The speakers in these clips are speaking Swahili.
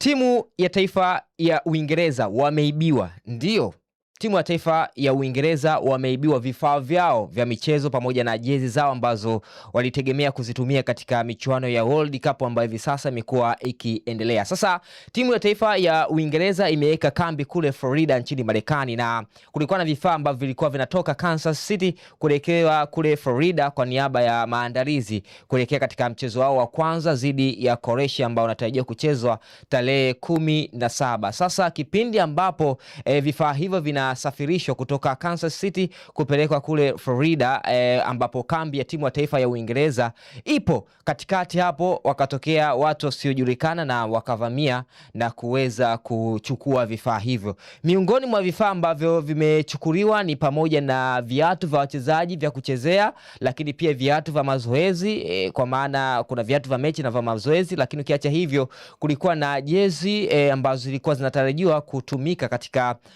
Timu ya taifa ya Uingereza wameibiwa. Ndio. Timu ya taifa ya Uingereza wameibiwa vifaa vyao vya michezo pamoja na jezi zao ambazo walitegemea kuzitumia katika michuano ya World Cup ambayo hivi sasa imekuwa ikiendelea. Sasa timu ya taifa ya Uingereza imeweka kambi kule Florida nchini Marekani, na kulikuwa na vifaa ambavyo vilikuwa vinatoka Kansas City kuelekea kule Florida kwa niaba ya maandalizi kuelekea katika mchezo wao wa kwanza dhidi ya Croatia ambao unatarajiwa kuchezwa tarehe 17. Sasa kipindi ambapo vifaa hivyo vinasafirishwa kutoka Kansas City kupelekwa kule Florida, ambapo kambi ya timu ya taifa ya Uingereza ipo katikati, hapo wakatokea watu wasiojulikana na wakavamia na kuweza kuchukua vifaa hivyo. Miongoni mwa vifaa ambavyo vimechukuliwa ni pamoja na viatu vya wachezaji vya kuchezea, lakini pia viatu vya mazoezi, kwa maana kuna viatu vya mechi na vya mazoezi, lakini ukiacha hivyo kulikuwa na jezi ambazo zilikuwa zinatarajiwa kutumika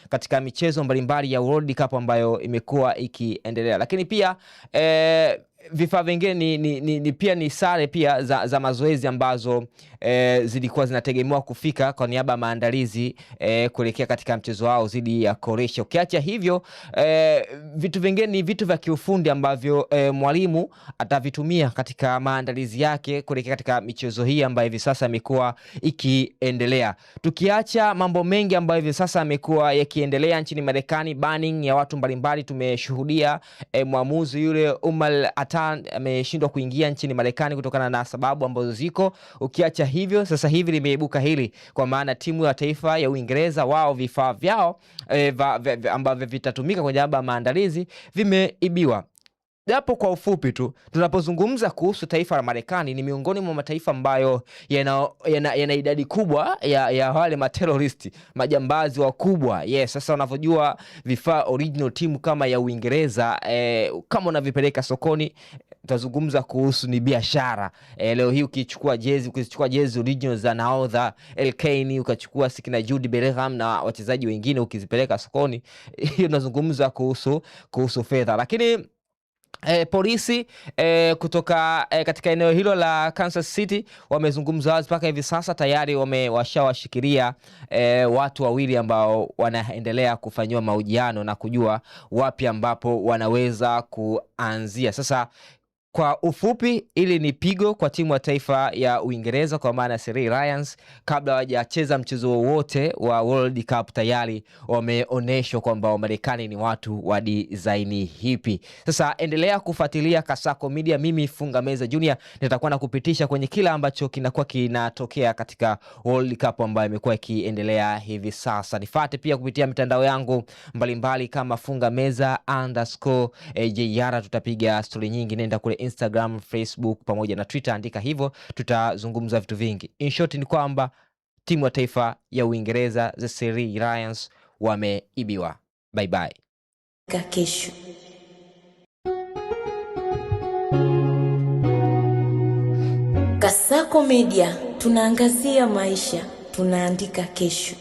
katika michezo mbalimbali ya World Cup ambayo imekuwa ikiendelea. Lakini pia vifaa vingine ni pia ni sare pia za mazoezi ambazo zilikuwa zinategemewa kufika kwa niaba ya maandalizi kuelekea katika mchezo wao dhidi ya Croatia. Ukiacha hivyo vitu vingine ni vitu vya kiufundi ambavyo mwalimu atavitumia katika maandalizi yake kuelekea katika michezo hii ambayo hivi sasa imekuwa ikiendelea. Tukiacha mambo mengi ambayo hivi sasa yamekuwa yakiendelea nchini Marekani, banning ya watu mbalimbali, tumeshuhudia mwamuzi yule Umar Atan ameshindwa kuingia nchini Marekani kutokana na sababu ambazo ziko. Ukiacha hivyo, sasa hivi limeibuka hili, kwa maana timu ya taifa ya Uingereza wao vifaa vyao ambavyo vitatumika kwenye maandalizi vimeibiwa. Japo kwa ufupi tu, tunapozungumza kuhusu taifa la Marekani, ni miongoni mwa mataifa ambayo yana idadi kubwa ya wale materroristi, majambazi wakubwa. Yes, sasa unavyojua vifaa original timu kama ya Uingereza kama unavipeleka sokoni, tutazungumza kuhusu ni biashara. Leo hii ukichukua jezi original za nahodha El Kane, ukachukua sikina Jude Bellingham na wachezaji wengine ukizipeleka sokoni, hiyo tunazungumza kuhusu fedha. Lakini polisi kutoka katika eneo hilo la Kansas City wamezungumza wazi mpaka hivi sasa tayari washawashikilia watu wawili ambao wanaendelea kufanywa mahojiano na kujua wapi ambapo wanaweza kuanzia. Sasa kwa ufupi, ili ni pigo kwa timu ya taifa ya Uingereza, kwa maana Sir Lions kabla hawajacheza mchezo wowote wa World Cup tayari wameonyeshwa kwamba Marekani ni watu wa design hipi. Sasa endelea kufuatilia Kasako Media. Mimi Funga Meza Junior nitakuwa nakupitisha kwenye kila ambacho kinakuwa kinatokea katika World Cup ambayo imekuwa ikiendelea hivi sasa. Nifuate pia kupitia mitandao yangu mbalimbali kama Funga Meza _JR. Tutapiga story nyingi, nenda kule Instagram, Facebook pamoja na Twitter, andika hivyo, tutazungumza vitu vingi. In short ni kwamba timu ya taifa ya Uingereza the Sir Lions wameibiwa. Bye bye. Kesho Kasako Media tunaangazia maisha, tunaandika kesho.